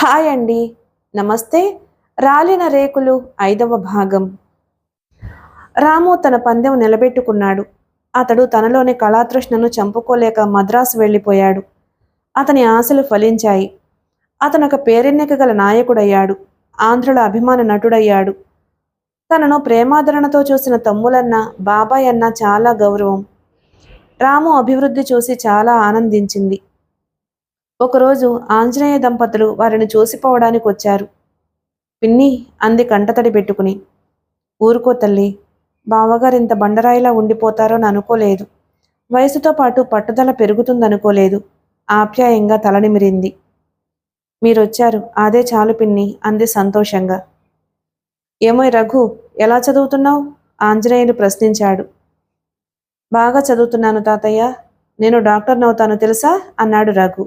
Hi అండి. నమస్తే. రాలిన రేకులు 5వ భాగం. రాము తన పందెం నిలబెట్టుకున్నాడు. అతడు తనలోని కళాతృష్ణను చంపుకోలేక మద్రాసు వెళ్ళిపోయాడు. అతని ఆశలు ఫలించాయి. అతనొక పేరెన్నిక గల నాయకుడయ్యాడు. ఆంధ్రుల అభిమాన నటుడయ్యాడు. తనను ప్రేమాదరణతో చూసిన తమ్ములన్న, బాబాయ్ అన్న చాలా గౌరవం. రాము అభివృద్ధి చూసి చాలా ఆనందించింది. ఒకరోజు ఆంజనేయ దంపతులు వారిని చూసిపోవడానికి వచ్చారు. పిన్ని అంది కంటతడి పెట్టుకుని. ఊరుకో తల్లి, బావగారింత బండరాయిలా ఉండిపోతారోని అనుకోలేదు. వయసుతో పాటు పట్టుదల పెరుగుతుందనుకోలేదు. ఆప్యాయంగా తలనిమిరింది. మీరొచ్చారు, అదే చాలు పిన్ని అంది సంతోషంగా. ఏమోయ్ రఘు, ఎలా చదువుతున్నావు? ఆంజనేయులు ప్రశ్నించాడు. బాగా చదువుతున్నాను తాతయ్య. నేను డాక్టర్నవుతాను తెలుసా అన్నాడు రఘు.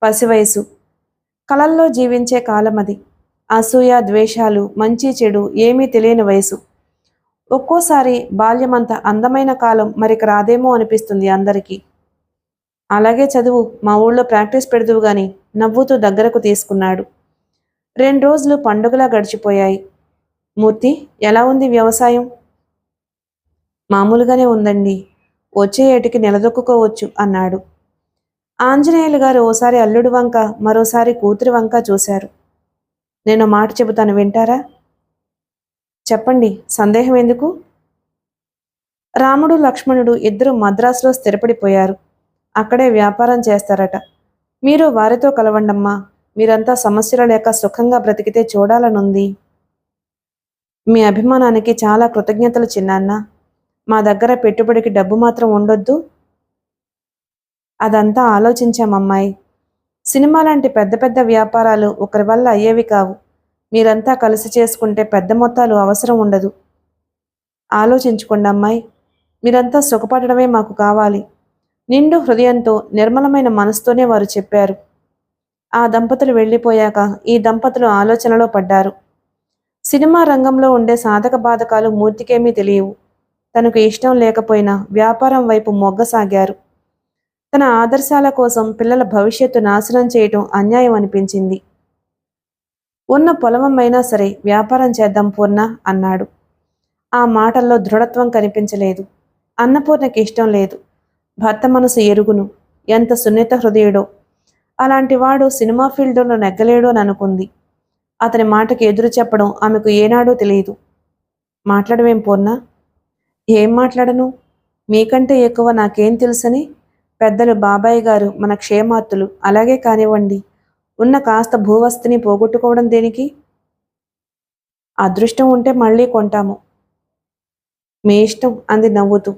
పసివయసు, కలల్లో జీవించే కాలమది. అసూయ, ద్వేషాలు, మంచి చెడు ఏమీ తెలియని వయసు. ఒక్కోసారి బాల్యమంత అందమైన కాలం మరిక రాదేమో అనిపిస్తుంది అందరికీ. అలాగే చదువు, మా ఊళ్ళో ప్రాక్టీస్ పెడదువు గాని నవ్వుతూ దగ్గరకు తీసుకున్నాడు. 2 రోజులు పండుగలా గడిచిపోయాయి. మూర్తి, ఎలా ఉంది వ్యవసాయం? మామూలుగానే ఉందండి. వచ్చే ఏటికి నిలదొక్కుకోవచ్చు అన్నాడు. ఆంజనేయులు గారు ఓసారి అల్లుడి వంక, మరోసారి కూతురి వంక చూశారు. నేను మాట చెబుతాను, వింటారా? చెప్పండి, సందేహం ఎందుకు? రాముడు, లక్ష్మణుడు ఇద్దరు మద్రాసులో స్థిరపడిపోయారు. అక్కడే వ్యాపారం చేస్తారట. మీరు వారితో కలవండమ్మా. మీరంతా సమస్యలు లేక సుఖంగా బ్రతికితే చూడాలనుంది. మీ అభిమానానికి చాలా కృతజ్ఞతలు చిన్నాన్న. మా దగ్గర పెట్టుబడికి డబ్బు మాత్రం ఉండొద్దు. అదంతా ఆలోచించామమ్మాయి. సినిమా లాంటి పెద్ద పెద్ద వ్యాపారాలు ఒకరి వల్ల అయ్యేవి కావు. మీరంతా కలిసి చేసుకుంటే పెద్ద మొత్తాలు అవసరం ఉండదు. ఆలోచించుకోండి అమ్మాయి. మీరంతా సుఖపడడమే మాకు కావాలి. నిండు హృదయంతో, నిర్మలమైన మనసుతోనే వారు చెప్పారు. ఆ దంపతులు వెళ్ళిపోయాక ఈ దంపతులు ఆలోచనలో పడ్డారు. సినిమా రంగంలో ఉండే సాధక బాధకాలు మూర్తికేమీ తెలియవు. తనకు ఇష్టం లేకపోయినా వ్యాపారం వైపు మొగ్గసాగారు. తన ఆదర్శాల కోసం పిల్లల భవిష్యత్తు నాశనం చేయటం అన్యాయం అనిపించింది. ఉన్న పొలమైనా సరే వ్యాపారం చేద్దాం పూర్ణ అన్నాడు. ఆ మాటల్లో దృఢత్వం కనిపించలేదు. అన్నపూర్ణకి ఇష్టం లేదు. భర్త మనసు ఎరుగును. ఎంత సున్నిత హృదయుడో. అలాంటి వాడు సినిమా ఫీల్డ్లో నెగ్గలేడు అని అనుకుంది. అతని మాటకి ఎదురు చెప్పడం ఆమెకు ఏనాడూ తెలియదు. మాట్లాడమేం పూర్ణ? ఏం మాట్లాడను? మీకంటే ఎక్కువ నాకేం తెలుసని? పెద్దలు బాబాయ్ గారు మన క్షేమార్తులు, అలాగే కానివ్వండి. ఉన్న కాస్త భూవస్తిని పోగొట్టుకోవడం దేనికి? అదృష్టం ఉంటే మళ్ళీ కొంటాము. మీ ఇష్టం అంది నవ్వుతూ.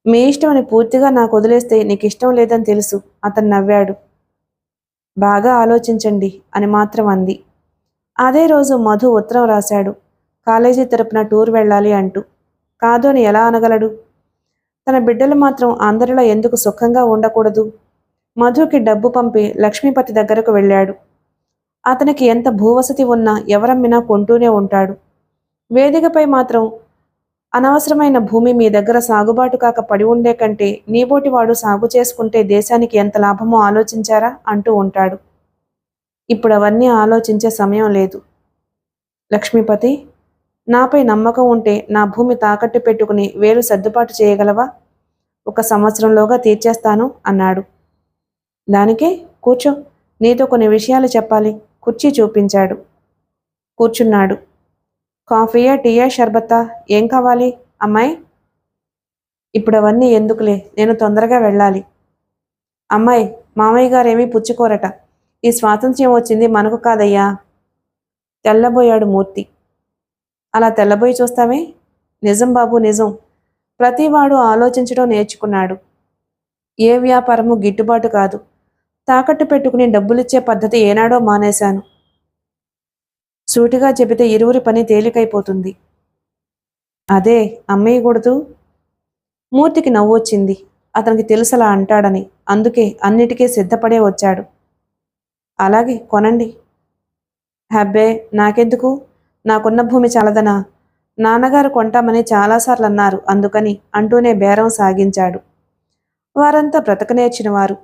మీ ఇష్టం అని పూర్తిగా నాకు వదిలేస్తే నీకు ఇష్టం లేదని తెలుసు. అతను నవ్వాడు. బాగా ఆలోచించండి అని మాత్రం అంది. అదే రోజు మధు ఉత్తరం రాశాడు. కాలేజీ తరపున టూర్ వెళ్ళాలి అంటూ. కాదు అని ఎలా అనగలడు? తన బిడ్డలు మాత్రం అందరిలో ఎందుకు సుఖంగా ఉండకూడదు? మధుకి డబ్బు పంపి లక్ష్మీపతి దగ్గరకు వెళ్ళాడు. అతనికి ఎంత భూవసతి ఉన్నా ఎవరమ్మినా కొంటూనే ఉంటాడు. వేదికపై మాత్రం అనవసరమైన భూమి మీ దగ్గర సాగుబాటు కాక పడి ఉండే కంటే నీబోటివాడు సాగు చేసుకుంటే దేశానికి ఎంత లాభమో ఆలోచించారా అంటూ ఉంటాడు. ఇప్పుడు అవన్నీ ఆలోచించే సమయం లేదు. లక్ష్మీపతి, నాపై నమ్మకం ఉంటే నా భూమి తాకట్టు పెట్టుకుని వేలు సర్దుబాటు చేయగలవా? 1 సంవత్సరంలోగా తీర్చేస్తాను అన్నాడు. దానికే కూర్చో, నీతో కొన్ని విషయాలు చెప్పాలి. కుర్చీ చూపించాడు. కూర్చున్నాడు. కాఫీయా, టీయా, షర్బత్తా, ఏం కావాలి అమ్మాయి? ఇప్పుడు అవన్నీ ఎందుకులే, నేను తొందరగా వెళ్ళాలి. అమ్మాయి, మామయ్య గారేమీ పుచ్చుకోరట. ఈ స్వాతంత్ర్యం వచ్చింది మనకు కాదయ్యా. తెల్లబోయాడు మూర్తి. అలా తెల్లబోయి చూస్తావే? నిజం బాబు, నిజం. ప్రతివాడు ఆలోచించడం నేర్చుకున్నాడు. ఏ వ్యాపారము గిట్టుబాటు కాదు. తాకట్టు పెట్టుకుని డబ్బులిచ్చే పద్ధతి ఏనాడో మానేశాను. సూటిగా చెబితే ఇరువురి పని తేలికైపోతుంది. అదే అమ్మేయకూడదు. మూర్తికి నవ్వొచ్చింది. అతనికి తెలుసలా అంటాడని. అందుకే అన్నిటికీ సిద్ధపడే వచ్చాడు. అలాగే కొనండి. హబ్బే, నాకెందుకు? నాకున్న భూమి చాలదనా? నాన్నగారు కొంటామని చాలాసార్లు అన్నారు, అందుకని అంటూనే బేరం సాగించాడు. వారంతా బ్రతక నేర్చినవారు.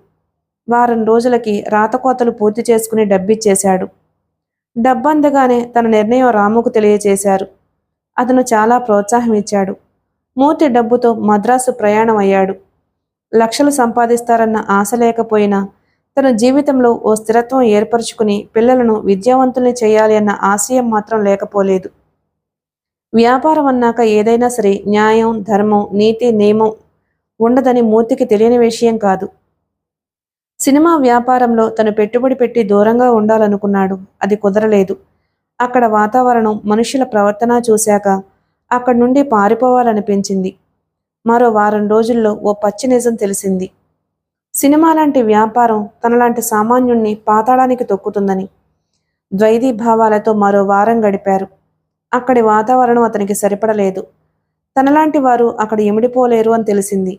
వారం రోజులకి రాతకోతలు పూర్తి చేసుకుని డబ్బిచ్చేశాడు. డబ్బందగానే తన నిర్ణయం రాముకు తెలియచేశారు. అతను చాలా ప్రోత్సాహం ఇచ్చాడు. మూర్తి డబ్బుతో మద్రాసు ప్రయాణం అయ్యాడు. లక్షలు సంపాదిస్తారన్న ఆశ లేకపోయినా తన జీవితంలో ఓ స్థిరత్వం ఏర్పరచుకుని పిల్లలను విద్యావంతుల్ని చేయాలి అన్న ఆశయం మాత్రం లేకపోలేదు. వ్యాపారం అన్నాక ఏదైనా సరే న్యాయం, ధర్మం, నీతి, నియమం ఉండదని మూర్తికి తెలియని విషయం కాదు. సినిమా వ్యాపారంలో తను పెట్టుబడి పెట్టి దూరంగా ఉండాలనుకున్నాడు. అది కుదరలేదు. అక్కడ వాతావరణం, మనుషుల ప్రవర్తన చూశాక అక్కడి నుండి పారిపోవాలనిపించింది. మరో వారం రోజుల్లో ఓ పచ్చి నిజం తెలిసింది. సినిమా లాంటి వ్యాపారం తనలాంటి సామాన్యుణ్ణి పాతాళానికి తొక్కుతుందని. ద్వైధీభావాలతో మరో వారం గడిపారు. అక్కడి వాతావరణం అతనికి సరిపడలేదు. తనలాంటి వారు అక్కడ ఇమిడిపోలేరు అని తెలిసింది.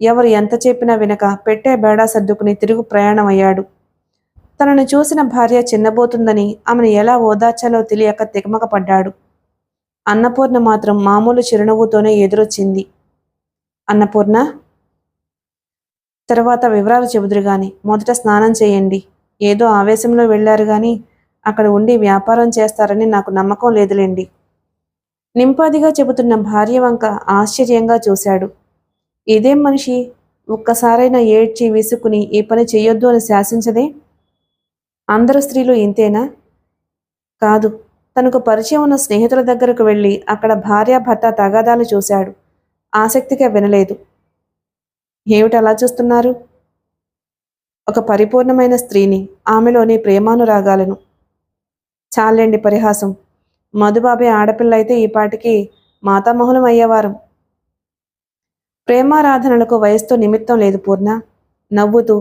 ఎవరు ఎంత చెప్పినా వినక పెట్టే బేడా సర్దుకుని తిరుగు ప్రయాణం అయ్యాడు. తనను చూసిన భార్య చిన్నబోతుందని ఆమెను ఎలా ఓదార్చాలో తెలియక తికమక పడ్డాడు. అన్నపూర్ణ మాత్రం మామూలు చిరునవ్వుతోనే ఎదురొచ్చింది. అన్నపూర్ణ, తర్వాత వివరాలు చెబుదురు గాని మొదట స్నానం చేయండి. ఏదో ఆవేశంలో వెళ్లారు గాని అక్కడ ఉండి వ్యాపారం చేస్తారని నాకు నమ్మకం లేదులేండి. నింపాదిగా చెబుతున్న భార్య వంక ఆశ్చర్యంగా చూశాడు. ఇదేం మనిషి, ఒక్కసారైనా ఏడ్చి విసుకుని ఈ పని చెయ్యొద్దు అని శాసించదే? అందరు స్త్రీలు ఇంతేనా? కాదు. తనకు పరిచయం ఉన్న స్నేహితుల దగ్గరకు వెళ్ళి అక్కడ భార్యాభర్త తగాదాలు చూశాడు. ఆసక్తిగా వినలేదు. ఏమిటి అలా చూస్తున్నారు? ఒక పరిపూర్ణమైన స్త్రీని, ఆమెలోని ప్రేమానురాగాలను. చాలండి పరిహాసం. మధుబాబే ఆడపిల్ల అయితే ఈ పాటికి మాతామహులం అయ్యేవారం. ప్రేమారాధనలకు వయస్సుతో నిమిత్తం లేదు పూర్ణ. నవ్వుతూ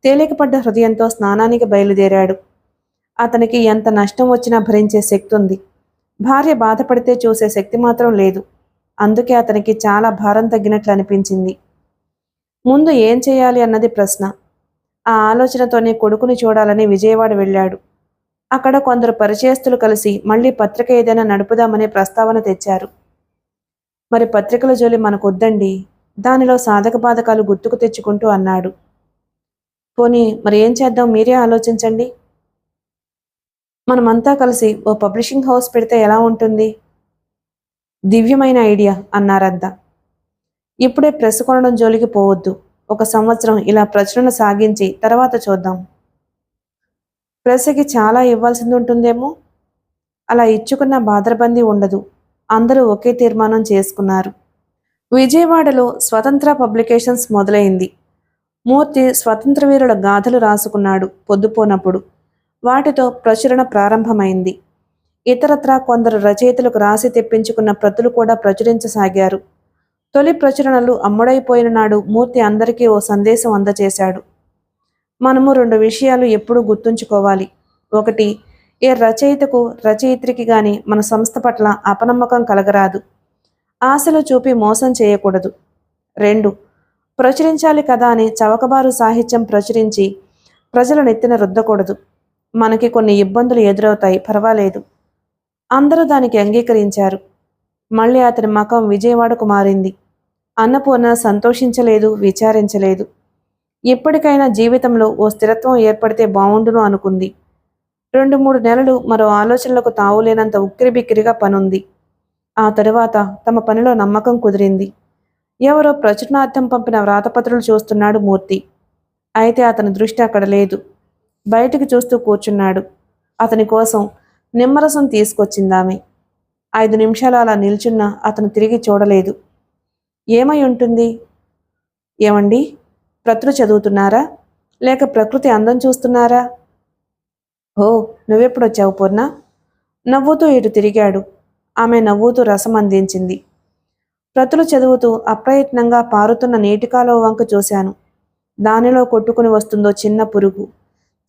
తేలికపడ్డ హృదయంతో స్నానానికి బయలుదేరాడు. అతనికి ఎంత నష్టం వచ్చినా భరించే శక్తి ఉంది. భార్య బాధపడితే చూసే శక్తి మాత్రం లేదు. అందుకే అతనికి చాలా భారం తగ్గినట్లు అనిపించింది. ముందు ఏం చేయాలి అన్నది ప్రశ్న. ఆ ఆలోచనతోనే కొడుకుని చూడాలని విజయవాడ వెళ్ళాడు. అక్కడ కొందరు పరిచయస్తులు కలిసి మళ్ళీ పత్రిక ఏదైనా నడుపుదామనే ప్రస్తావన తెచ్చారు. మరి పత్రికల జోలి మనకొద్దండి, దానిలో సాధక బాధకాలు గుర్తుకు తెచ్చుకుంటూ అన్నాడు. పోనీ మరి ఏం చేద్దాం, మీరే ఆలోచించండి. మనమంతా కలిసి ఓ పబ్లిషింగ్ హౌస్ పెడితే ఎలా ఉంటుంది? దివ్యమైన ఐడియా అన్నారంతా. ఇప్పుడే ప్రెస్ కొనడం జోలికి పోవద్దు. 1 సంవత్సరం ఇలా ప్రచురణ సాగించి తర్వాత చూద్దాం. ప్రెస్కి చాలా ఇవ్వాల్సింది ఉంటుందేమో. అలా ఇచ్చుకున్న బాదరబందీ ఉండదు. అందరూ ఒకే తీర్మానం చేసుకున్నారు. విజయవాడలో స్వతంత్ర పబ్లికేషన్స్ మొదలైంది. మూర్తి స్వతంత్ర వీరుల గాథలు రాసుకున్నాడు పొద్దుపోనప్పుడు. వాటితో ప్రచురణ ప్రారంభమైంది. ఇతరత్రా కొందరు రచయితలకు రాసి తెప్పించుకున్న ప్రతులు కూడా ప్రచురించసాగారు. తొలి ప్రచురణలు అమ్ముడైపోయిన నాడు మూర్తి అందరికీ ఓ సందేశం అందచేశాడు. మనము 2 విషయాలు ఎప్పుడూ గుర్తుంచుకోవాలి. ఒకటి, ఏ రచయితకు, రచయిత్రికి గాని మన సంస్థ పట్ల అపనమ్మకం కలగరాదు. ఆశలు చూపి మోసం చేయకూడదు. 2, ప్రచురించాలి కదా అని చవకబారు సాహిత్యం ప్రచురించి ప్రజల నెత్తిన రుద్దకూడదు. మనకి కొన్ని ఇబ్బందులు ఎదురవుతాయి, పర్వాలేదు. అందరూ దానికి అంగీకరించారు. మళ్ళీ అతని మకం విజయవాడకు మారింది. అన్నపూర్ణ సంతోషించలేదు, విచారించలేదు. ఎప్పటికైనా జీవితంలో ఓ స్థిరత్వం ఏర్పడితే బావుండును అనుకుంది. 2-3 నెలలు మరో ఆలోచనలకు తావులేనంత ఉక్కిరిబిక్కిరిగా పనుంది. ఆ తరువాత తమ పనిలో నమ్మకం కుదిరింది. ఎవరో ప్రచురణార్థం పంపిన వ్రాతపత్రులు చూస్తున్నాడు మూర్తి. అయితే అతని దృష్టి అక్కడ లేదు. బయటికి చూస్తూ కూర్చున్నాడు. అతని కోసం నిమ్మరసం తీసుకొచ్చిందామె. 5 నిమిషాలు అలా నిల్చున్నా అతను తిరిగి చూడలేదు. ఏమై ఉంటుంది? ఏమండి, ప్రతులు చదువుతున్నారా, లేక ప్రకృతి అందం చూస్తున్నారా? ఓ, నువ్వెప్పుడొచ్చావు పూర్ణ? నవ్వుతూ ఇటు తిరిగాడు. ఆమె నవ్వుతూ రసం అందించింది. ప్రతులు చదువుతూ అప్రయత్నంగా పారుతున్న నీటి కాలువ వంక చూశాను. దానిలో కొట్టుకుని వస్తుందో చిన్న పురుగు.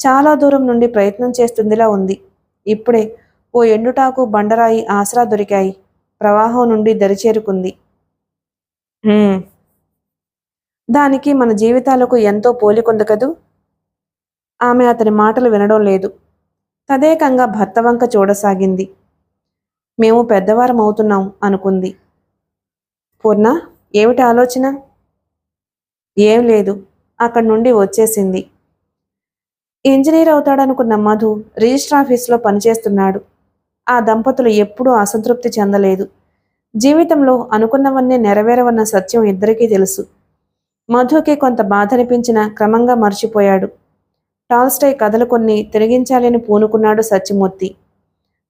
చాలా దూరం నుండి ప్రయత్నం చేస్తుందిలా ఉంది. ఇప్పుడే ఓ ఎండుటాకు, బండరాయి ఆసరా దొరికాయి. ప్రవాహం నుండి దరిచేరుకుంది. దానికి మన జీవితాలకు ఎంతో పోలికొంది కదూ. ఆమె అతని మాటలు వినడం లేదు. తదేకంగా భర్త వంక చూడసాగింది. మేము పెద్దవారం అవుతున్నాం అనుకుంది. పూర్ణ, ఏమిటి ఆలోచన? ఏం లేదు. అక్కడి నుండి వచ్చేసింది. ఇంజనీర్ అవుతాడనుకున్న మధు రిజిస్టర్ ఆఫీసులో పనిచేస్తున్నాడు. ఆ దంపతులు ఎప్పుడూ అసంతృప్తి చెందలేదు. జీవితంలో అనుకున్నవన్నీ నెరవేరవన్న సత్యం ఇద్దరికీ తెలుసు. మధుకి కొంత బాధనిపించినా క్రమంగా మర్చిపోయాడు. టాల్స్టాయ్ కథలు కొన్ని తిరిగించాలని పూనుకున్నాడు సత్యమూర్తి.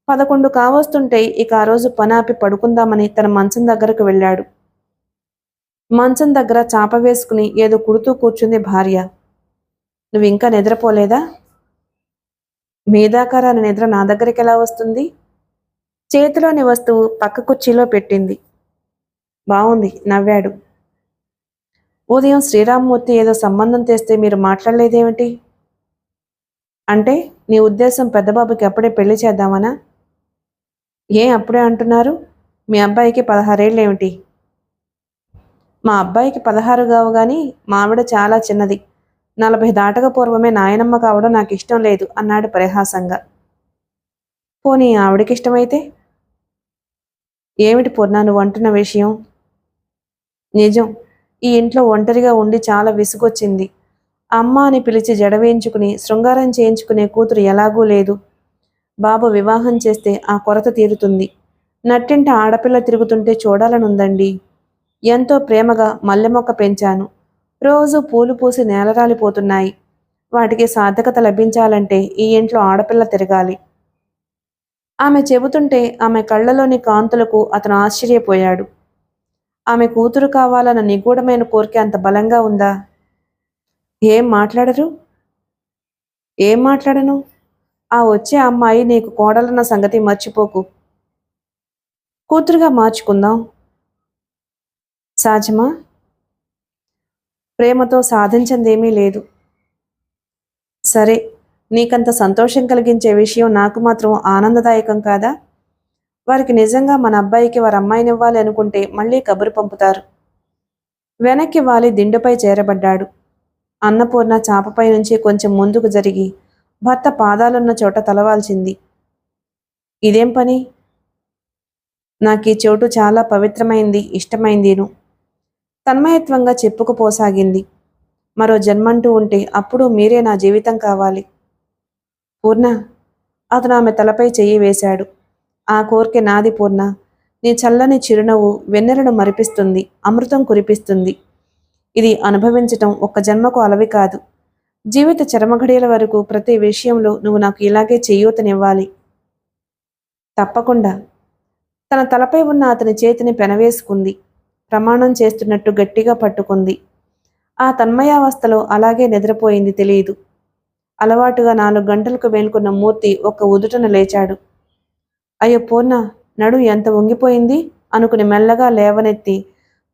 11 కావస్తుంటే ఇక ఆ రోజు పనాపి పడుకుందామని తన మంచం దగ్గరకు వెళ్ళాడు. మంచం దగ్గర చాప వేసుకుని ఏదో కుడుతూ కూర్చుంది భార్య. నువ్వింకా నిద్రపోలేదా? మీదాకారాని నిద్ర నా దగ్గరికి ఎలా వస్తుంది? చేతిలోని వస్తువు పక్క కుర్చీలో పెట్టింది. బావుంది నవ్వాడు. ఉదయం శ్రీరామ్మూర్తి ఏదో సంబంధం తెస్తే మీరు మాట్లాడలేదేమిటి? అంటే నీ ఉద్దేశం పెద్దబాబుకి అప్పుడే పెళ్లి చేద్దామనా? ఏం అప్పుడే అంటున్నారు? మీ అబ్బాయికి 16 ఏళ్ళేమిటి? మా అబ్బాయికి 16 కావు గాని మా ఆవిడ చాలా చిన్నది. 40 దాటక పూర్వమే నాయనమ్మ కావడం నాకు ఇష్టం లేదు అన్నాడు పరిహాసంగా. పోనీ ఆవిడకిష్టమైతే? ఏమిటి పూర్ణ నువ్వు అంటున్న విషయం? నిజం. ఈ ఇంట్లో ఒంటరిగా ఉండి చాలా విసుగొచ్చింది. అమ్మ అని పిలిచి జడ వేయించుకుని శృంగారం చేయించుకునే కూతురు ఎలాగూ లేదు. బాబు వివాహం చేస్తే ఆ కొరత తీరుతుంది. నట్టింట ఆడపిల్ల తిరుగుతుంటే చూడాలనుందండి. ఎంతో ప్రేమగా మల్లెమొక్క పెంచాను. రోజు పూలు పూసి నేలరాలిపోతున్నాయి. వాటికి సార్థకత లభించాలంటే ఈ ఇంట్లో ఆడపిల్ల తిరగాలి. ఆమె చెబుతుంటే ఆమె కళ్ళలోని కాంతులకు అతను ఆశ్చర్యపోయాడు. ఆమె కూతురు కావాలన్న నిగూఢమైన కోరిక అంత బలంగా ఉందా? ఏం మాట్లాడరు? ఏం మాట్లాడను? ఆ వచ్చే అమ్మాయి నీకు కోడలన్న సంగతి మర్చిపోకు. కూతురుగా మార్చుకుందాం. సాధ్యమా? ప్రేమతో సాధించిందేమీ లేదు. సరే, నీకంత సంతోషం కలిగించే విషయం నాకు మాత్రం ఆనందదాయకం కాదా? వారికి నిజంగా మన అబ్బాయికి వారి అమ్మాయినివ్వాలి అనుకుంటే మళ్ళీ కబురు పంపుతారు. వెనక్కి వాలి దిండుపై చేరబడ్డాడు. అన్నపూర్ణ చాపపై నుంచి కొంచెం ముందుకు జరిగి భర్త పాదాలున్న చోట తలవాల్చింది. ఇదేం పని? నాకీ చోటు చాలా పవిత్రమైంది, ఇష్టమైందిను. తన్మయత్వంగా చెప్పుకుపోసాగింది. మరో జన్మంటూ ఉంటే అప్పుడు మీరే నా జీవితం కావాలి. పూర్ణ, అతను ఆమె తలపై చెయ్యి వేశాడు. ఆ కోర్కె నాది పూర్ణ. నీ చల్లని చిరునవ్వు వెన్నెలను మరిపిస్తుంది, అమృతం కురిపిస్తుంది. ఇది అనుభవించటం ఒక్క జన్మకు అలవి కాదు. జీవిత చరమఘడియల వరకు ప్రతి విషయంలో నువ్వు నాకు ఇలాగే చెయ్యూతనివ్వాలి. తప్పకుండా. తన తలపై ఉన్న అతని చేతిని పెనవేసుకుంది. ప్రమాణం చేస్తున్నట్టు గట్టిగా పట్టుకుంది. ఆ తన్మయావస్థలో అలాగే నిద్రపోయింది తెలియదు. అలవాటుగా 4 గంటలకు మేల్కొన్న మూర్తి ఒక్క ఉదుటన లేచాడు. అయ్యో పూర్ణ, నడు ఎంత వంగిపోయింది అనుకుని మెల్లగా లేవనెత్తి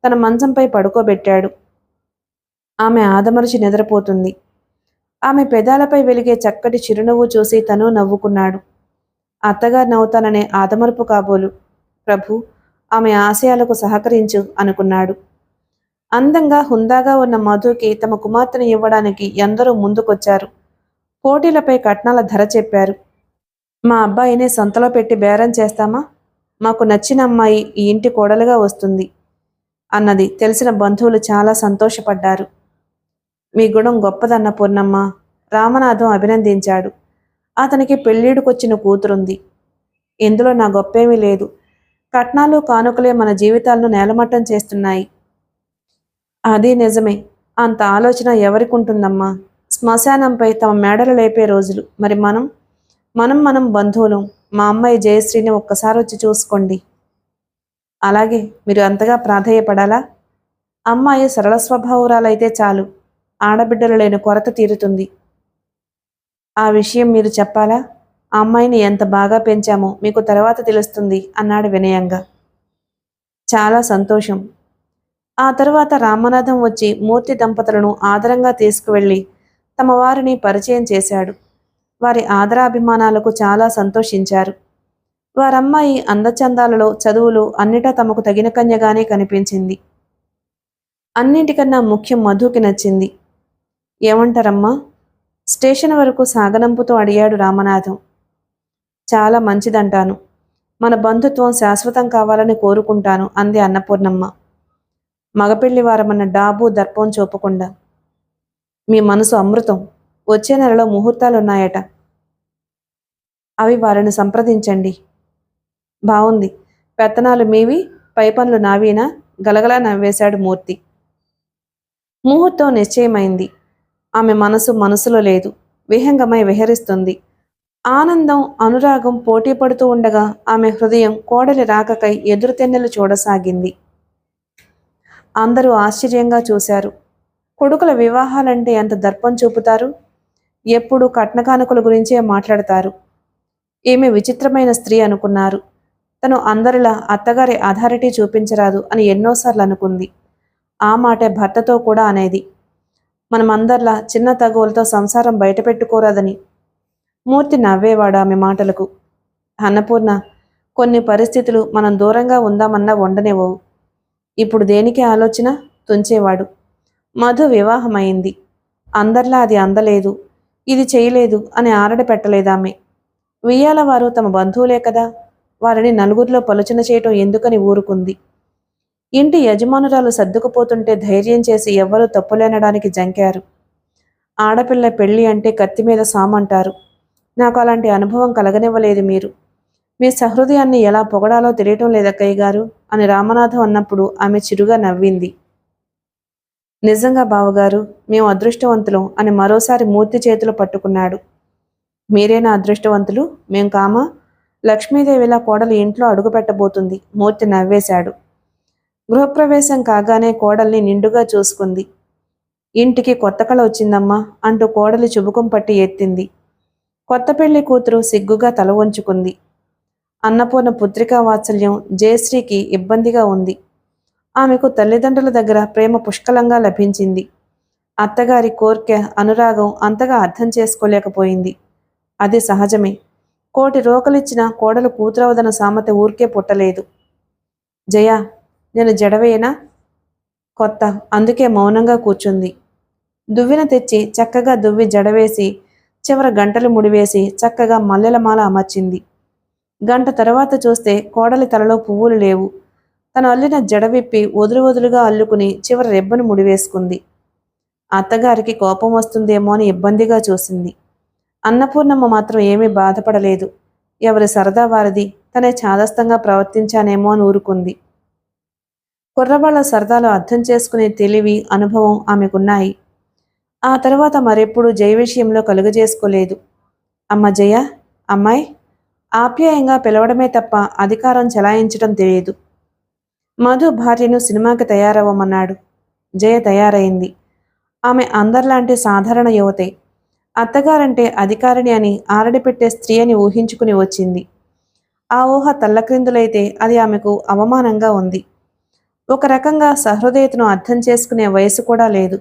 తన మంచంపై పడుకోబెట్టాడు. ఆమె ఆదమరచి నిద్రపోతుంది. ఆమె పెదాలపై వెలిగే చక్కటి చిరునవ్వు చూసి తను నవ్వుకున్నాడు. అత్తగారు నవ్వుతాననే ఆదమరుపు కాబోలు. ప్రభు, ఆమె ఆశయాలకు సహకరించు అనుకున్నాడు. అందంగా హుందాగా ఉన్న మధుకి తమ కుమార్తెను ఇవ్వడానికి ఎందరో ముందుకొచ్చారు. పోటీలపై కట్నాల ధర చెప్పారు. మా అబ్బాయిని సంతలో పెట్టి బేరం చేస్తామా? మాకు నచ్చిన అమ్మాయి ఈ ఇంటి కోడలుగా వస్తుంది అన్నది తెలిసిన బంధువులు చాలా సంతోషపడ్డారు. మీ గుణం గొప్పదన్న పూర్ణమ్మ, రామనాథం అభినందించాడు. అతనికి పెళ్ళీడుకొచ్చిన కూతురుంది. ఇందులో నా గొప్పేమీ లేదు. కట్నాలు కానుకలే మన జీవితాలను నేలమట్టం చేస్తున్నాయి. అది నిజమే. అంత ఆలోచన ఎవరికుంటుందమ్మా? శ్మశానంపై తమ మేడలు లేపే రోజులు. మరి మనం బంధువులం. మా అమ్మాయి జయశ్రీని ఒక్కసారి వచ్చి చూసుకోండి. అలాగే, మీరు అంతగా ప్రాధేయపడాలా? అమ్మాయి సరళ స్వభావురాలైతే చాలు. ఆడబిడ్డలు లేని కొరత తీరుతుంది. ఆ విషయం మీరు చెప్పాలా? ఆ అమ్మాయిని ఎంత బాగా పెంచామో మీకు తర్వాత తెలుస్తుంది అన్నాడు వినయంగా. చాలా సంతోషం. ఆ తరువాత రామనాథం వచ్చి మూర్తి దంపతులను ఆదరంగా తీసుకువెళ్ళి తమ వారిని పరిచయం చేశాడు. వారి ఆదరాభిమానాలకు చాలా సంతోషించారు. వారమ్మాయి అందచందాలలో, చదువులో అన్నిటా తమకు తగిన కన్యగానే కనిపించింది. అన్నింటికన్నా ముఖ్యం మధుకి నచ్చింది. ఏమంటారమ్మా? స్టేషన్ వరకు సాగనంపుతో అడిగాడు రామనాథం. చాలా మంచిదంటాను. మన బంధుత్వం శాశ్వతం కావాలని కోరుకుంటాను అంది అన్నపూర్ణమ్మ మగపెళ్లి వారమన్న డాబు దర్పం చూపకుండా. మీ మనసు అమృతం. వచ్చే నెలలో ముహూర్తాలున్నాయట. అవి వారిని సంప్రదించండి. బావుంది. పెత్తనాలు మీవి, పై పనులు నావీనా? గలగలా నవ్వేశాడు మూర్తి. ముహూర్తం నిశ్చయమైంది. ఆమె మనసులో లేదు. విహంగమై విహరిస్తుంది. ఆనందం, అనురాగం పోటీ పడుతూ ఉండగా ఆమె హృదయం కోడలి రాకకై ఎదురుతెన్నెలు చూడసాగింది. అందరూ ఆశ్చర్యంగా చూశారు. కొడుకుల వివాహాలంటే ఎంత దర్పం చూపుతారు. ఎప్పుడూ కట్నకానుకల గురించే మాట్లాడతారు. ఈమె విచిత్రమైన స్త్రీ అనుకున్నారు. తను అందరిలా అత్తగారి అథారిటీ చూపించరాదు అని ఎన్నోసార్లు అనుకుంది. ఆ మాటే భర్తతో కూడా అనేది. మనమందర్లా చిన్న తగువులతో సంసారం బయటపెట్టుకోరాదని. మూర్తి నవ్వేవాడు ఆమె మాటలకు. అన్నపూర్ణ, కొన్ని పరిస్థితులు మనం దూరంగా ఉందామన్నా ఉండనివ్వవు. ఇప్పుడు దేనికి ఆలోచన? తుంచేవాడు. మధు వివాహమైంది. అందర్లా అది అందలేదు, ఇది చేయలేదు అని ఆరడ పెట్టలేదామె. వియ్యాల వారు తమ బంధువులే కదా, వారిని నలుగురిలో పలుచన చేయటం ఎందుకని ఊరుకుంది. ఇంటి యజమానురాలు సర్దుకుపోతుంటే ధైర్యం చేసి ఎవ్వరూ తప్పులేనడానికి జంకారు. ఆడపిల్ల పెళ్లి అంటే కత్తి మీద సామంటారు. నాకు అలాంటి అనుభవం కలగనివ్వలేదు మీరు. మీ సహృదయాన్ని ఎలా పొగడాలో తెలియటం లేదక్కయ్య గారు అని రామనాథం అన్నప్పుడు ఆమె చిరుగా నవ్వింది. నిజంగా బావగారు, మేము అదృష్టవంతులం అని మరోసారి మూర్తి చేతులు పట్టుకున్నాడు. మీరేనా అదృష్టవంతులు, మేం కామా? లక్ష్మీదేవిలా కోడలి ఇంట్లో అడుగుపెట్టబోతుంది. మూర్తి నవ్వేశాడు. గృహప్రవేశం కాగానే కోడల్ని నిండుగా చూసుకుంది. ఇంటికి కొత్త కళ వచ్చిందమ్మా అంటూ కోడలి చుబుకం పట్టి ఎత్తింది. కొత్త పెళ్లి కూతురు సిగ్గుగా తల వంచుకుంది. అన్నపూర్ణ పుత్రికా వాత్సల్యం జయశ్రీకి ఇబ్బందిగా ఉంది. ఆమెకు తల్లిదండ్రుల దగ్గర ప్రేమ పుష్కలంగా లభించింది. అత్తగారి కోర్కె, అనురాగం అంతగా అర్థం చేసుకోలేకపోయింది. అది సహజమే. కోటి రోకలిచ్చిన కోడలు కూతురవదన సామెత ఊరికే పుట్టలేదు. జయ, నేను జడవేయనా? కొత్త, అందుకే మౌనంగా కూర్చుంది. దువ్విన తెచ్చి చక్కగా దువ్వి జడవేసి చివర గంటలు ముడివేసి చక్కగా మల్లెలమాల అమర్చింది. గంట తర్వాత చూస్తే కోడలి తలలో పువ్వులు లేవు. తను అల్లిన జడ విప్పి వదులుగా అల్లుకుని చివర రెబ్బను ముడివేసుకుంది. అత్తగారికి కోపం వస్తుందేమో అని ఇబ్బందిగా చూసింది. అన్నపూర్ణమ్మ మాత్రం ఏమీ బాధపడలేదు. ఎవరి సరదా వారిది, తనే చాదస్తంగా ప్రవర్తించానేమో అని ఊరుకుంది. కుర్రవాళ్ల సరదాలు అర్థం చేసుకునే తెలివి, అనుభవం ఆమెకున్నాయి. ఆ తర్వాత మరెప్పుడూ జయ విషయంలో కలుగజేసుకోలేదు. అమ్మ జయ, అమ్మాయి ఆప్యాయంగా పిలవడమే తప్ప అధికారం చెలాయించడం తెలియదు. మధు భార్యను సినిమాకి తయారవ్వమన్నాడు. జయ తయారైంది. ఆమె అందరిలాంటి సాధారణ యువతే. అత్తగారంటే అధికారిని అని, ఆరడిపెట్టే స్త్రీ అని ఊహించుకుని వచ్చింది. ఆ ఊహ తల్లక్రిందులైతే అది ఆమెకు అవమానంగా ఉంది. ఒక రకంగా సహృదయతను అర్థం చేసుకునే వయసు కూడా లేదు.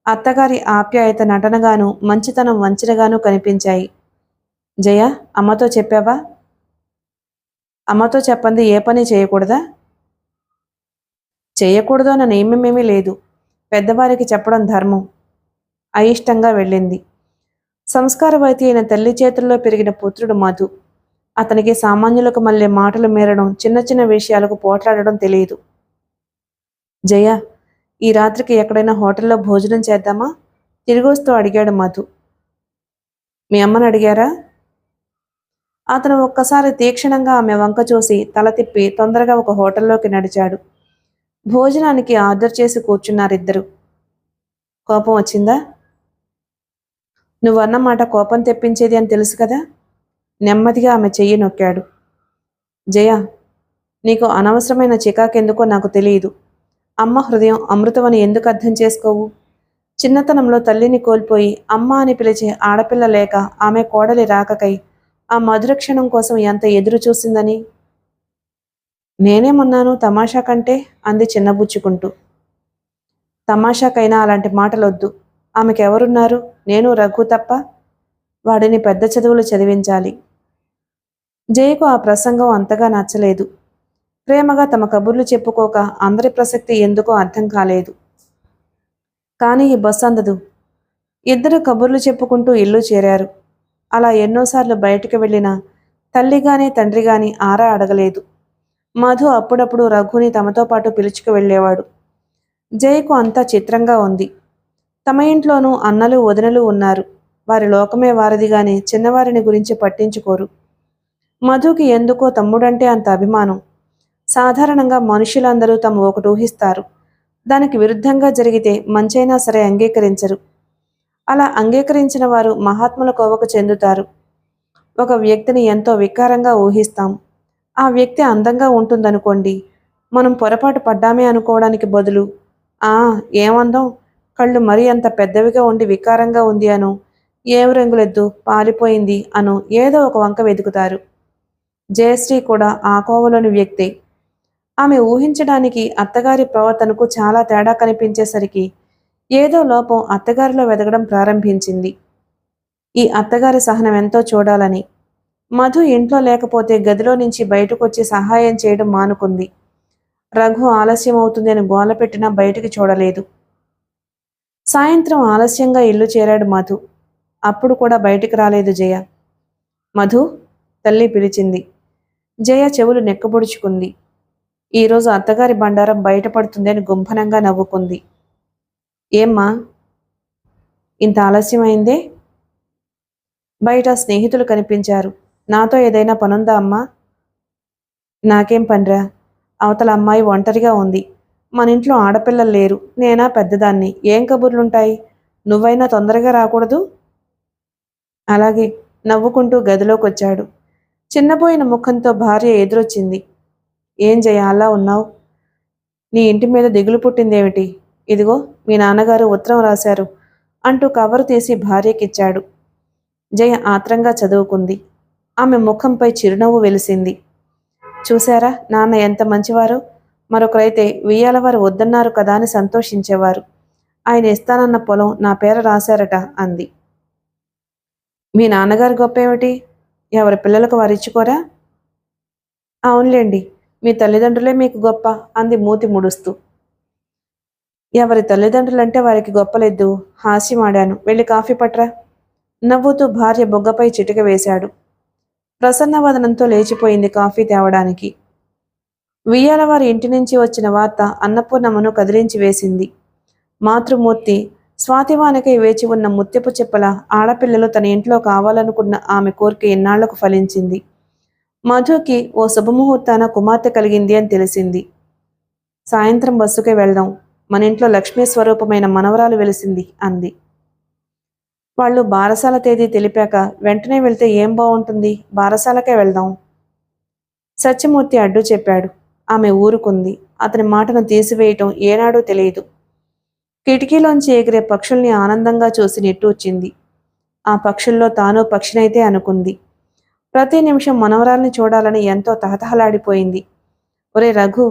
అత్తగారి ఆప్యాయత నటనగాను, మంచితనం వంచనగాను కనిపించాయి. జయ, అమ్మతో చెప్పావా? అమ్మతో చెప్పంది ఏ పని చేయకూడదా? చేయకూడదు అన్న నియమమేమీ లేదు. పెద్దవారికి చెప్పడం ధర్మం. అయిష్టంగా వెళ్ళింది. సంస్కారవతి అయిన తల్లి చేతుల్లో పెరిగిన పుత్రుడు మధు. అతనికి సామాన్యులకు మళ్ళీ మాటలు మీరడం, చిన్న చిన్న విషయాలకు పోట్లాడడం తెలియదు. జయ, ఈ రాత్రికి ఎక్కడైనా హోటల్లో భోజనం చేద్దామా? తిరిగొస్తూ అడిగాడు మధు. మీ అమ్మని అడిగారా? అతను ఒక్కసారి తీక్షణంగా ఆమె వంక చూసి తల తిప్పి తొందరగా ఒక హోటల్లోకి నడిచాడు. భోజనానికి ఆర్డర్ చేసి కూర్చున్నారిద్దరు. కోపం వచ్చిందా? నువ్వన్నమాట కోపం తెప్పించేది అని తెలుసు కదా. నెమ్మదిగా ఆమె చెయ్యి నొక్కాడు. జయ, నీకు అనవసరమైన చికాకెందుకో నాకు తెలియదు. అమ్మ హృదయం అమృతమని ఎందుకు అర్థం చేసుకోవు? చిన్నతనంలో తల్లిని కోల్పోయి అమ్మ అని పిలిచే ఆడపిల్ల లేక ఆమె కోడలి రాకకై ఆ మధుర క్షణం కోసం ఎంత ఎదురు చూసిందని. నేనేమన్నాను తమాషా కంటే అంది చిన్నబుచ్చుకుంటూ. తమాషాకైనా అలాంటి మాటలొద్దు. ఆమెకెవరున్నారు? నేను రఘు తప్ప. వాడిని పెద్ద చదువులు చదివించాలి. జయకు ఆ ప్రసంగం అంతగా నచ్చలేదు. ప్రేమగా తమ కబుర్లు చెప్పుకోక అందరి ప్రసక్తి ఎందుకో అర్థం కాలేదు. కానీ ఈ బస్సు అందదు. ఇద్దరు కబుర్లు చెప్పుకుంటూ ఇల్లు చేరారు. అలా ఎన్నోసార్లు బయటకు వెళ్ళినా తల్లిగాని తండ్రిగాని ఆరా అడగలేదు. మధు అప్పుడప్పుడు రఘుని తమతో పాటు పిలుచుకు వెళ్ళేవాడు. జయకు అంతా చిత్రంగా ఉంది. తమ ఇంట్లోనూ అన్నలు వదినలు ఉన్నారు. వారి లోకమే వారిది గాని చిన్నవారిని గురించి పట్టించుకోరు. మధుకి ఎందుకో తమ్ముడంటే అంత అభిమానం. సాధారణంగా మనుషులందరూ తమ ఒకటి ఊహిస్తారు. దానికి విరుద్ధంగా జరిగితే మంచైనా సరే అంగీకరించరు. అలా అంగీకరించిన వారు మహాత్ముల కోవకు చెందుతారు. ఒక వ్యక్తిని ఎంతో వికారంగా ఊహిస్తాం. ఆ వ్యక్తి అందంగా ఉంటుందనుకోండి, మనం పొరపాటు పడ్డామే అనుకోవడానికి బదులు ఆ ఏమందం, కళ్ళు మరీ అంత పెద్దవిగా ఉండి వికారంగా ఉంది అను, ఏం రంగులెద్దు పారిపోయింది అను ఏదో ఒక వంక వెతుకుతారు. జయశ్రీ కూడా ఆ కోవలోని వ్యక్తే. ఆమె ఊహించడానికి అత్తగారి ప్రవర్తనకు చాలా తేడా కనిపించేసరికి ఏదో లోపం అత్తగారిలో వెతకడం ప్రారంభించింది. ఈ అత్తగారి సహనం ఎంతో చూడాలని. మధు ఇంట్లో లేకపోతే గదిలో నుంచి బయటకొచ్చి సహాయం చేయడం మానుకుంది. రఘు ఆలస్యం అవుతుంది అని గోల పెట్టినా బయటికి చూడలేదు. సాయంత్రం ఆలస్యంగా ఇల్లు చేరాడు మధు. అప్పుడు కూడా బయటికి రాలేదు జయ. మధు, తల్లి పిలిచింది. జయ చెవులు నెక్కబొడుచుకుంది. ఈరోజు అత్తగారి బండారం బయటపడుతుంది అని గుంభనంగా నవ్వుకుంది. ఏమ్మా, ఇంత ఆలస్యమైందే? బయట స్నేహితులు కనిపించారు. నాతో ఏదైనా పనుందా అమ్మా? నాకేం పనిరా, అవతల అమ్మాయి ఒంటరిగా ఉంది. మన ఇంట్లో ఆడపిల్లలు లేరు, నేనా పెద్దదాన్ని, ఏం కబుర్లుంటాయి? నువ్వైనా తొందరగా రాకూడదు? అలాగే, నవ్వుకుంటూ గదిలోకొచ్చాడు. చిన్నపోయిన ముఖంతో భార్య ఎదురొచ్చింది. ఏం జయ అలా ఉన్నావు? నీ ఇంటి మీద దిగులు పుట్టిందేమిటి? ఇదిగో మీ నాన్నగారు ఉత్తరం రాశారు అంటూ కవరు తీసి భార్యకిచ్చాడు. జయ ఆత్రంగా చదువుకుంది. ఆమె ముఖంపై చిరునవ్వు వెలిసింది. చూశారా నాన్న ఎంత మంచివారో? మరొకరైతే వియ్యాలవారు వద్దన్నారు కదా అని సంతోషించేవారు. ఆయన ఇస్తానన్న పొలం నా పేర రాశారట అంది. మీ నాన్నగారు గొప్ప ఏమిటి? ఎవరి పిల్లలకు వారిచ్చుకోరా? అవునులేండి, మీ తల్లిదండ్రులే మీకు గొప్ప అంది మూతి ముడుస్తూ. ఎవరి తల్లిదండ్రులంటే వారికి గొప్పలేదు. హాస్యమాడాను. వెళ్ళి కాఫీ పట్రా. నవ్వుతూ భార్య బొగ్గపై చిటిక వేశాడు. ప్రసన్నవదనంతో లేచిపోయింది కాఫీ తేవడానికి. వియ్యాలవారి ఇంటి నుంచి వచ్చిన వార్త అన్నపూర్ణమ్మను కదిలించి వేసింది. మాతృమూర్తి స్వాతివానకై వేచి ఉన్న ముత్యపు చెప్పల ఆడపిల్లలు తన ఇంట్లో కావాలనుకున్న ఆమె కోరిక ఎన్నాళ్లకు ఫలించింది. మధుకి ఓ శుభముహూర్తాన కుమార్తె కలిగింది అని తెలిసింది. సాయంత్రం బస్సుకే వెళ్దాం, మన ఇంట్లో లక్ష్మీ స్వరూపమైన మనవరాలు వెలిసింది అంది. వాళ్ళు బారసాల తేదీ తెలిపాక వెంటనే వెళ్తే ఏం బాగుంటుంది, బారసాలకే వెళ్దాం. సత్యమూర్తి అడ్డు చెప్పాడు. ఆమె ఊరుకుంది. అతని మాటను తీసివేయటం ఏనాడూ తెలియదు. కిటికీలోంచి ఎగిరే పక్షుల్ని ఆనందంగా చూసి నిట్టూర్చింది. ఆ పక్షుల్లో తాను పక్షినైతే అనుకుంది. ప్రతి నిమిషం మనవరాల్ని చూడాలని ఎంతో తహతహలాడిపోయింది. ఒరే రఘు,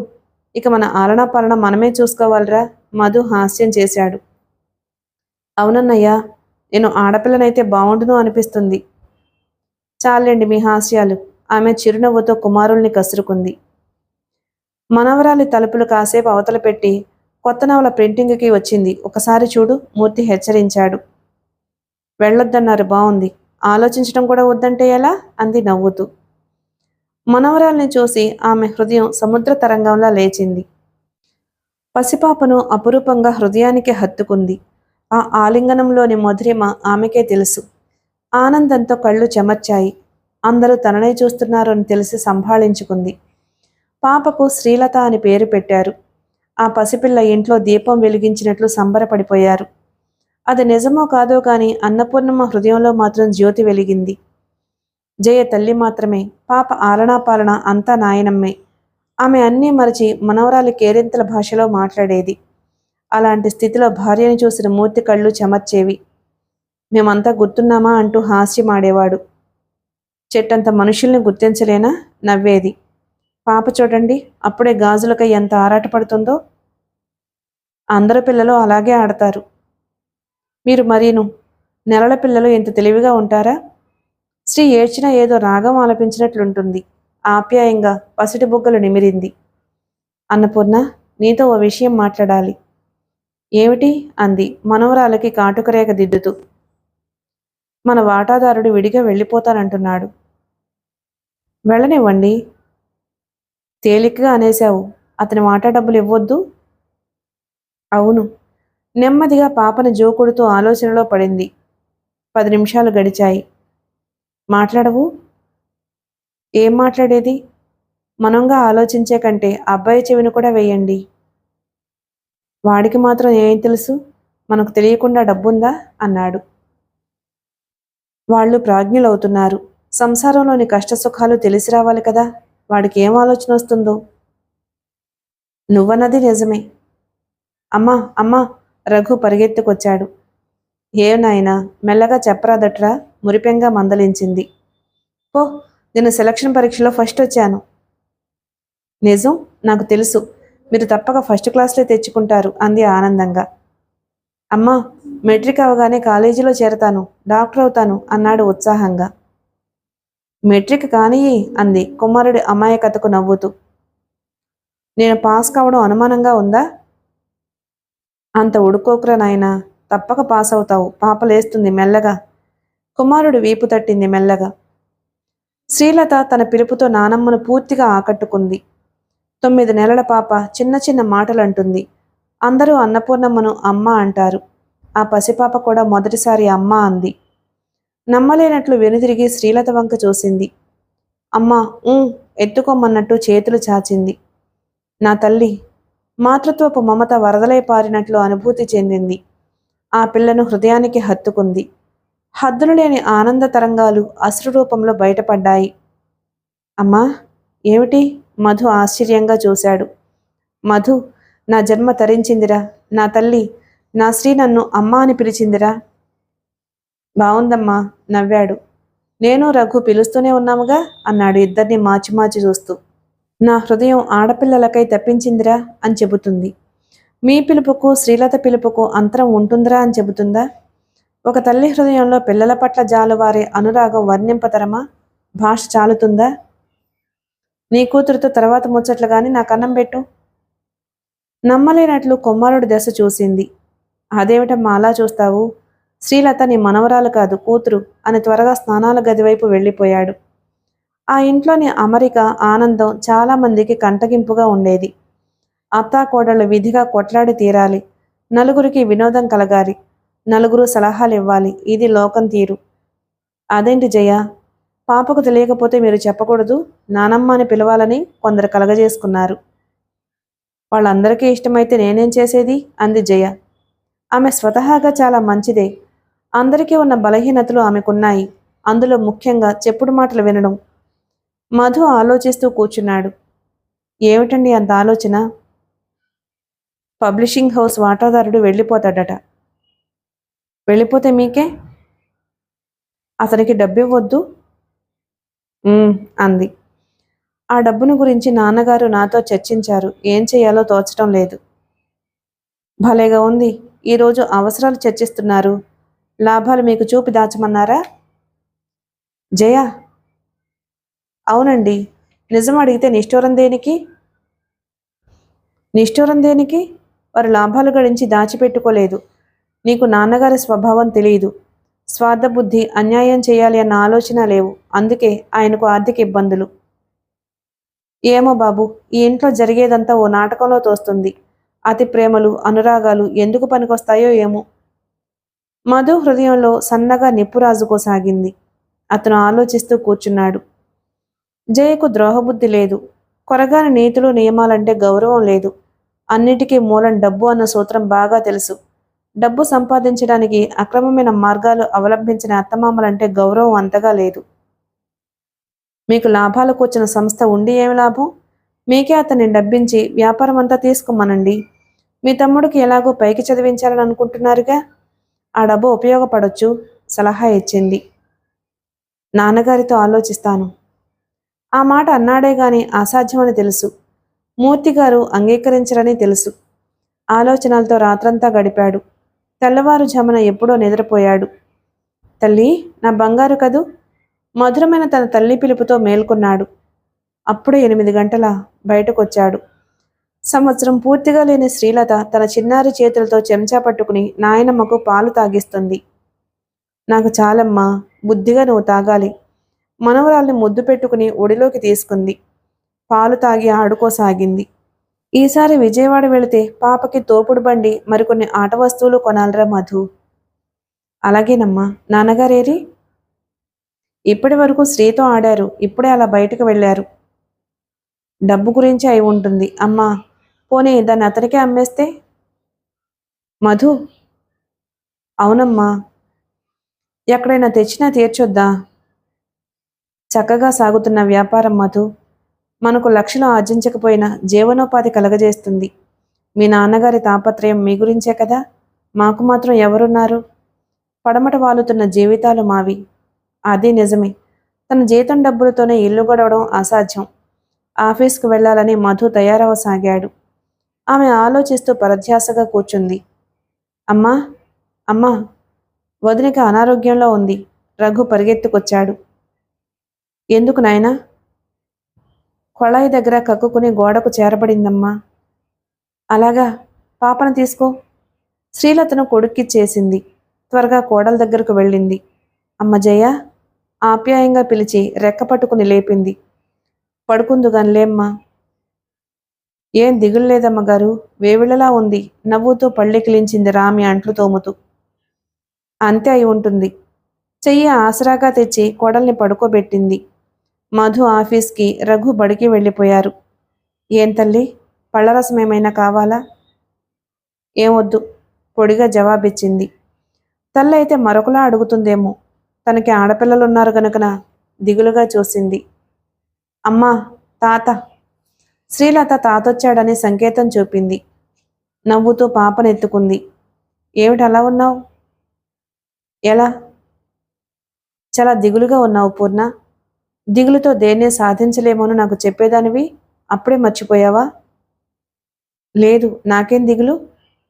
ఇక మన ఆలనా పాలన మనమే చూసుకోవాలిరా, మధు హాస్యం చేశాడు. అవునన్నయ్యా, నేను ఆడపిల్లనైతే బావుండును అనిపిస్తుంది. చాలండి మీ హాస్యాలు. ఆమె చిరునవ్వుతో కుమారుల్ని కసురుకుంది. మనవరాలి తలుపులు కాసేపు అవతల పెట్టి కొత్త నవల ప్రింటింగ్కి వచ్చింది, ఒకసారి చూడు మూర్తి హెచ్చరించాడు. వెళ్ళొద్దన్నారు, బావుంది. ఆలోచించడం కూడా వద్దంటే ఎలా అంది నవ్వుతూ. మనవరాల్ని చూసి ఆమె హృదయం సముద్ర తరంగంలా లేచింది. పసిపాపను అపురూపంగా హృదయానికి హత్తుకుంది. ఆ ఆలింగనంలోని మధురిమ ఆమెకే తెలుసు. ఆనందంతో కళ్ళు చెమర్చాయి. అందరూ తననే చూస్తున్నారు అని తెలిసి సంభాళించుకుంది. పాపకు శ్రీలత అని పేరు పెట్టారు. ఆ పసిపిల్ల ఇంట్లో దీపం వెలిగించినట్లు సంబరపడిపోయారు. అది నిజమో కాదో కాని అన్నపూర్ణమ్మ హృదయంలో మాత్రం జ్యోతి వెలిగింది. జయ తల్లి మాత్రమే, పాప ఆలనా పాలన అంతా నాయనమ్మే. ఆమె అన్నీ మరచి మనవరాలి కేరింతల భాషలో మాట్లాడేది. అలాంటి స్థితిలో భార్యని చూసిన మూర్తి కళ్ళు చెమర్చేవి. మేమంతా గుర్తున్నామా అంటూ హాస్యమాడేవాడు. చెట్టంత మనుషుల్ని గుర్తించలేనా నవ్వేది. పాప చూడండి, అప్పుడే గాజులకై ఎంత ఆరాటపడుతుందో. అందరు పిల్లలు అలాగే ఆడతారు. మీరు మరీను నెలల పిల్లలు ఎంత తెలివిగా ఉంటారా? శ్రీ ఏడ్చినా ఏదో రాగం ఆలపించినట్లుంటుంది. ఆప్యాయంగా పసిటి బుగ్గలు నిమిరింది. అన్నపూర్ణ, నీతో ఓ విషయం మాట్లాడాలి. ఏమిటి అంది మనవరాలకి కాటుకరేఖ దిద్దుతూ. మన వాటాదారుడు విడిగా వెళ్ళిపోతానంటున్నాడు. వెళ్ళనివ్వండి. తేలికగా అనేశావు. అతని వాటా డబ్బులు ఇవ్వొద్దు? అవును. నెమ్మదిగా పాపను జోకుడుతూ ఆలోచనలో పడింది. 10 నిమిషాలు గడిచాయి. మాట్లాడవు? ఏం మాట్లాడేది? మనంగా ఆలోచించే కంటే అబ్బాయి చెవిని కూడా వేయండి. వాడికి మాత్రం ఏం తెలుసు? మనకు తెలియకుండా డబ్బుందా అన్నాడు. వాళ్ళు ప్రాజ్ఞులవుతున్నారు. సంసారంలోని కష్టసుఖాలు తెలిసి రావాలి కదా. వాడికి ఏం ఆలోచన వస్తుందో. నువ్వన్నది నిజమే. అమ్మా అమ్మా రఘు పరిగెత్తుకొచ్చాడు. ఏం నాయనా, మెల్లగా చెప్పరాదట్రా మురిపెంగా మందలించింది. పో, నేను సెలక్షన్ పరీక్షలో ఫస్ట్ వచ్చాను. నిజం, నాకు తెలుసు. మీరు తప్పక ఫస్ట్ క్లాస్లే తెచ్చుకుంటారు అంది ఆనందంగా. అమ్మా, మెట్రిక్ అవగానే కాలేజీలో చేరతాను, డాక్టర్ అవుతాను అన్నాడు ఉత్సాహంగా. మెట్రిక్ కానీ అంది కుమారుడి అమాయకతకు నవ్వుతూ. నేను పాస్ కావడం అనుమానంగా ఉందా? అంత ఉడుకోకురా నాయనా, తప్పక పాస్ అవుతావు. పాపలేస్తుంది మెల్లగా. కుమారుడు వీపు తట్టింది మెల్లగా. శ్రీలత తన పిలుపుతో నానమ్మను పూర్తిగా ఆకట్టుకుంది. 9 నెలల పాప చిన్న చిన్న మాటలంటుంది. అందరూ అన్నపూర్ణమ్మను అమ్మ అంటారు. ఆ పసిపాప కూడా మొదటిసారి అమ్మ అంది. నమ్మలేనట్లు వెనుదిరిగి శ్రీలత వంక చూసింది. అమ్మా ఎత్తుకోమన్నట్టు చేతులు చాచింది. నా తల్లి. మాతృత్వపు మమత వరదలై పారినట్లు అనుభూతి చెందింది. ఆ పిల్లను హృదయానికి హత్తుకుంది. హద్దులు లేని ఆనంద తరంగాలు అశ్రు రూపంలో బయటపడ్డాయి. అమ్మా, ఏమిటి? మధు ఆశ్చర్యంగా చూశాడు. మధు, నా జన్మ తరించిందిరా. నా తల్లి, నా శ్రీ నన్ను అమ్మ అని పిలిచిందిరా. బావుందమ్మా నవ్వాడు. నేను రఘు పిలుస్తూనే ఉన్నాముగా అన్నాడు ఇద్దరిని మార్చి చూస్తూ. నా హృదయం ఆడపిల్లలకై తప్పించిందిరా అని చెబుతుంది. మీ పిలుపుకు శ్రీలత పిలుపుకు అంతరం ఉంటుందిరా అని చెబుతుందా? ఒక తల్లి హృదయంలో పిల్లల పట్ల జాలువారే అనురాగం వర్ణింపతరమా? భాష చాలుతుందా? నీ కూతురుతో తర్వాత ముచ్చట్లు గాని నాకు అన్నం పెట్టు. నమ్మలేనట్లు కుమారుడి దశ చూసింది. అదేమిటమ్మా అలా చూస్తావు? శ్రీలత నీ మనవరాలు కాదు, కూతురు అని త్వరగా స్నానాల గదివైపు వెళ్ళిపోయాడు. ఆ ఇంట్లోని అమరిక, ఆనందం చాలామందికి కంటగింపుగా ఉండేది. అత్తాకోడళ్ళు విధిగా కొట్లాడి తీరాలి. నలుగురికి వినోదం కలగాలి. నలుగురు సలహాలు ఇవ్వాలి. ఇది లోకం తీరు. అదేంటి జయ, పాపకు తెలియకపోతే మీరు చెప్పకూడదు, నానమ్మ అని పిలవాలని కొందరు కలగజేసుకున్నారు. వాళ్ళందరికీ ఇష్టమైతే నేనేం చేసేది అంది జయ. ఆమె స్వతహాగా చాలా మంచిదే. అందరికీ ఉన్న బలహీనతలు ఆమెకున్నాయి. అందులో ముఖ్యంగా చెప్పుడు మాటలు వినడం. మధు ఆలోచిస్తూ కూర్చున్నాడు. ఏమిటండి అంత ఆలోచన? పబ్లిషింగ్ హౌస్ వాటాదారుడు వెళ్ళిపోతాడట. వెళ్ళిపోతే మీకే? అతనికి డబ్బివ్వొద్దు అంది. ఆ డబ్బును గురించి నాన్నగారు నాతో చర్చించారు. ఏం చేయాలో తోచటం లేదు. భలేగా ఉంది. ఈరోజు అవసరాలు చర్చిస్తున్నారు. లాభాలు మీకు చూపి దాచమన్నారా? జయ, అవునండి. నిజం అడిగితే నిష్ఠూరం దేనికి? నిష్ఠూరం దేనికి? వారు లాభాలు గడించి దాచిపెట్టుకోలేదు. నీకు నాన్నగారి స్వభావం తెలియదు. స్వార్థబుద్ధి, అన్యాయం చేయాలి అన్న ఆలోచన లేవు. అందుకే ఆయనకు ఆర్థిక ఇబ్బందులు. ఏమో బాబు, ఈ ఇంట్లో జరిగేదంతా ఓ నాటకంలో తోస్తుంది. అతి ప్రేమలు, అనురాగాలు ఎందుకు పనికొస్తాయో ఏమో. మధు హృదయంలో సన్నగా నిప్పురాజుకోసాగింది. అతను ఆలోచిస్తూ కూర్చున్నాడు. జయకు ద్రోహబుద్ధి లేదు. కొరగాని నీతులు నియమాలంటే గౌరవం లేదు. అన్నిటికీ మూలం డబ్బు అన్న సూత్రం బాగా తెలుసు. డబ్బు సంపాదించడానికి అక్రమమైన మార్గాలు అవలంబించిన అత్తమామలంటే గౌరవం అంతగా లేదు. మీకు లాభాలకు వచ్చిన సంస్థ ఉండి ఏమి లాభం? మీకే అతన్ని డబ్బించి వ్యాపారం అంతా తీసుకోమనండి. మీ తమ్ముడికి ఎలాగో పైకి చదివించాలని అనుకుంటున్నారుగా, ఆ డబ్బు ఉపయోగపడొచ్చు సలహా ఇచ్చింది. నాన్నగారితో ఆలోచిస్తాను. ఆ మాట అన్నాడే గాని అసాధ్యమని తెలుసు. మూర్తిగారు అంగీకరించరని తెలుసు. ఆలోచనలతో రాత్రంతా గడిపాడు. తెల్లవారుజామున ఎప్పుడో నిద్రపోయాడు. తల్లి, నా బంగారు కదూ. మధురమైన తన తల్లి పిలుపుతో మేల్కొన్నాడు. అప్పుడే 8 గంటల బయటకొచ్చాడు. సంవత్సరం పూర్తిగా లేని శ్రీలత తన చిన్నారి చేతులతో చెంచా పట్టుకుని నాయనమ్మకు పాలు తాగిస్తుంది. నాకు చాలమ్మా, బుద్ధిగా నువ్వు తాగాలి. మనవరాల్ని ముద్దు పెట్టుకుని ఒడిలోకి తీసుకుంది. పాలు తాగి ఆడుకోసాగింది. ఈసారి విజయవాడ వెళితే పాపకి తోపుడు బండి, మరికొన్ని ఆట వస్తువులు కొనాలిరా మధు. అలాగేనమ్మా. నాన్నగారేరి? ఇప్పటి వరకు శ్రీతో ఆడారు, ఇప్పుడే అలా బయటకు వెళ్ళారు. డబ్బు గురించి అయి ఉంటుంది. అమ్మా, పోనీ దాన్ని అతనికే అమ్మేస్తే? మధు. అవునమ్మా. ఎక్కడైనా తెచ్చినా తీర్చొద్దా? చక్కగా సాగుతున్న వ్యాపారం మధు. మనకు లక్షలు ఆర్జించకపోయినా జీవనోపాధి కలగజేస్తుంది. మీ నాన్నగారి తాపత్రయం మీ గురించే కదా. మాకు మాత్రం ఎవరున్నారు? పడమట వాలుతున్న జీవితాలు మావి. అది నిజమే. తన జీతం డబ్బులతోనే ఇల్లు గడవడం అసాధ్యం. ఆఫీస్కు వెళ్లాలని మధు తయారవసాగాడు. ఆమె ఆలోచిస్తూ పరధ్యాసగా కూర్చుంది. అమ్మా, అమ్మా, వదినకి అనారోగ్యంలో ఉంది. రఘు పరిగెత్తుకొచ్చాడు. ఎందుకు నాయనా? కొళాయి దగ్గర కక్కుకుని గోడకు చేరబడిందమ్మా. అలాగా, పాపను తీసుకో. శ్రీలతను కొడుక్కిచ్చేసింది. త్వరగా కోడల దగ్గరకు వెళ్ళింది. అమ్మ జయ ఆప్యాయంగా పిలిచి రెక్క పట్టుకుని లేపింది. పడుకుందుగానిలేమ్మా. ఏం దిగుల్లేదమ్మగారు, వేవిళ్ళలా ఉంది. నవ్వుతూ పళ్ళెకిలించింది రామి అంట్లు తోముతూ. అంతే అయి ఉంటుంది. చెయ్యి ఆసరాగా తెచ్చి కోడల్ని పడుకోబెట్టింది. మధు ఆఫీస్కి, రఘు బడికి వెళ్ళిపోయారు. ఏం తల్లి, పళ్ళరసం ఏమైనా కావాలా? ఏమొద్దు, పొడిగా జవాబిచ్చింది. తల్లైతే మరొకలా అడుగుతుందేమో. తనకి ఆడపిల్లలున్నారు గనుకన దిగులుగా చూసింది. అమ్మా, తాత. శ్రీలత తాతొచ్చాడని సంకేతం చూపింది. నవ్వుతూ పాపనెత్తుకుంది. ఏమిటి అలా ఉన్నావు? ఎలా? చాలా దిగులుగా ఉన్నావు పూర్ణ. దిగులుతో దేన్నే సాధించలేమోను నాకు చెప్పేదానివి, అప్పుడే మర్చిపోయావా? లేదు, నాకేం దిగులు.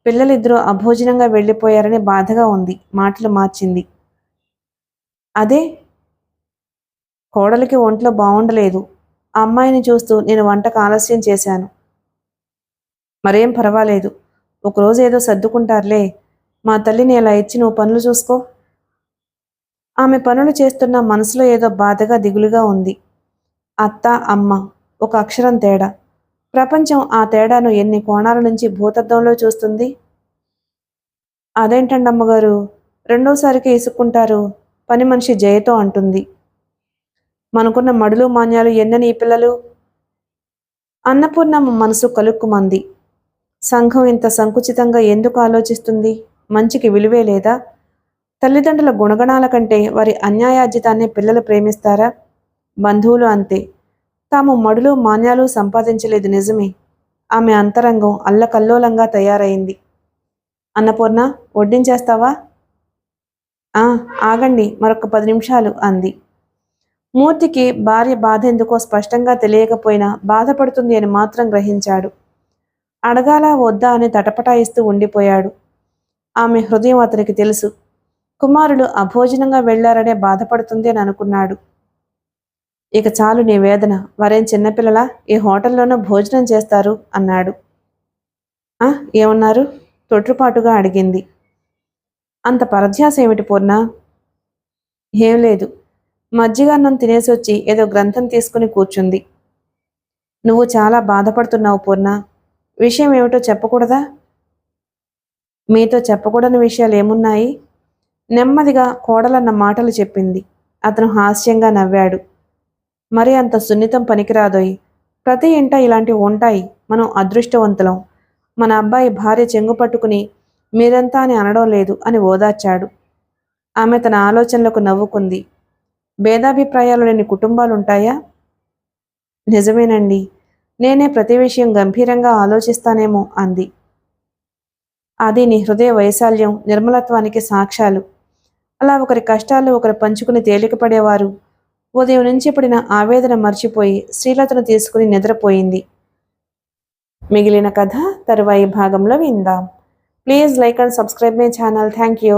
పిల్లలిద్దరూ అభోజనంగా వెళ్ళిపోయారని బాధగా ఉంది. మాటలు మార్చింది. అదే, కోడలికి ఒంట్లో బాగుండలేదు. ఆ అమ్మాయిని చూస్తూ నేను వంటకు ఆలస్యం చేశాను. మరేం పర్వాలేదు. ఒకరోజు ఏదో సర్దుకుంటారులే. మా తల్లిని ఎలా ఇచ్చి నువ్వు పనులు చూసుకో. ఆమె పనులు చేస్తున్న మనసులో ఏదో బాధగా దిగులుగా ఉంది. అత్త, అమ్మ ఒక అక్షరం తేడా. ప్రపంచం ఆ తేడాను ఎన్ని కోణాల నుంచి భూతద్దంలో చూస్తుంది. అదేంటండి అమ్మగారు, రెండోసారికి ఇసుక్కుంటారు. పని మనిషి జయతో అంటుంది. మనకున్న మడులు మాన్యాలు ఎన్నని ఈ పిల్లలు. అన్నపూర్ణమ్మ మనసు కలుక్కుమంది. సంఘం ఇంత సంకుచితంగా ఎందుకు ఆలోచిస్తుంది? మంచికి విలువే లేదా? తల్లిదండ్రుల గుణగణాల కంటే వారి అన్యాయార్జితాన్ని పిల్లలు ప్రేమిస్తారా? బంధువులు అంతే. తాము మడులు మాన్యాలు సంపాదించలేదు నిజమే. ఆమె అంతరంగం అల్లకల్లోలంగా తయారైంది. అన్నపూర్ణ, వడ్డించేస్తావా? ఆగండి, మరొక 10 నిమిషాలు అంది. మూర్తికి భార్య బాధ ఎందుకో స్పష్టంగా తెలియకపోయినా బాధపడుతుంది అని మాత్రం గ్రహించాడు. అడగాలా వద్దా అని తటపటాయిస్తూ ఉండిపోయాడు. ఆమె హృదయం అతనికి తెలుసు. కుమారులు అభోజనంగా వెళ్లారనే బాధపడుతుంది అని అనుకున్నాడు. ఇక చాలు నీ వేదన. వారేం చిన్నపిల్లలా? ఈ హోటల్లోనూ భోజనం చేస్తారు అన్నాడు. ఏమన్నారు? తొట్రుపాటుగా అడిగింది. అంత పరధ్యాస ఏమిటి పూర్ణ? ఏం లేదు. మజ్జిగన్నం తినేసొచ్చి ఏదో గ్రంథం తీసుకుని కూర్చుంది. నువ్వు చాలా బాధపడుతున్నావు పూర్ణ. విషయం ఏమిటో చెప్పకూడదా? మీతో చెప్పకూడని విషయాలు ఏమున్నాయి? నెమ్మదిగా కోడలన్న మాటలు చెప్పింది. అతను హాస్యంగా నవ్వాడు. మరి అంత సున్నితం పనికిరాదోయ్. ప్రతి ఇంట ఇలాంటివి ఉంటాయి. మనం అదృష్టవంతులం. మన అబ్బాయి భార్య చెంగు పట్టుకుని మీరంతా అని అనడం లేదు అని ఓదార్చాడు. ఆమె తన ఆలోచనలకు నవ్వుకుంది. భేదాభిప్రాయాలు లేని కుటుంబాలుంటాయా? నిజమేనండి. నేనే ప్రతి విషయం గంభీరంగా ఆలోచిస్తానేమో అంది. అది నీ హృదయ వైశాల్యం, నిర్మలత్వానికి సాక్ష్యాలు. అలా ఒకరి కష్టాలు ఒకరు పంచుకుని తేలికపడేవారు. ఉదయం నుంచి పడిన ఆవేదన మర్చిపోయి శ్రీలతను తీసుకుని నిద్రపోయింది. మిగిలిన కథ తరువాయి భాగంలో విందాం. Please like and subscribe my channel. Thank you.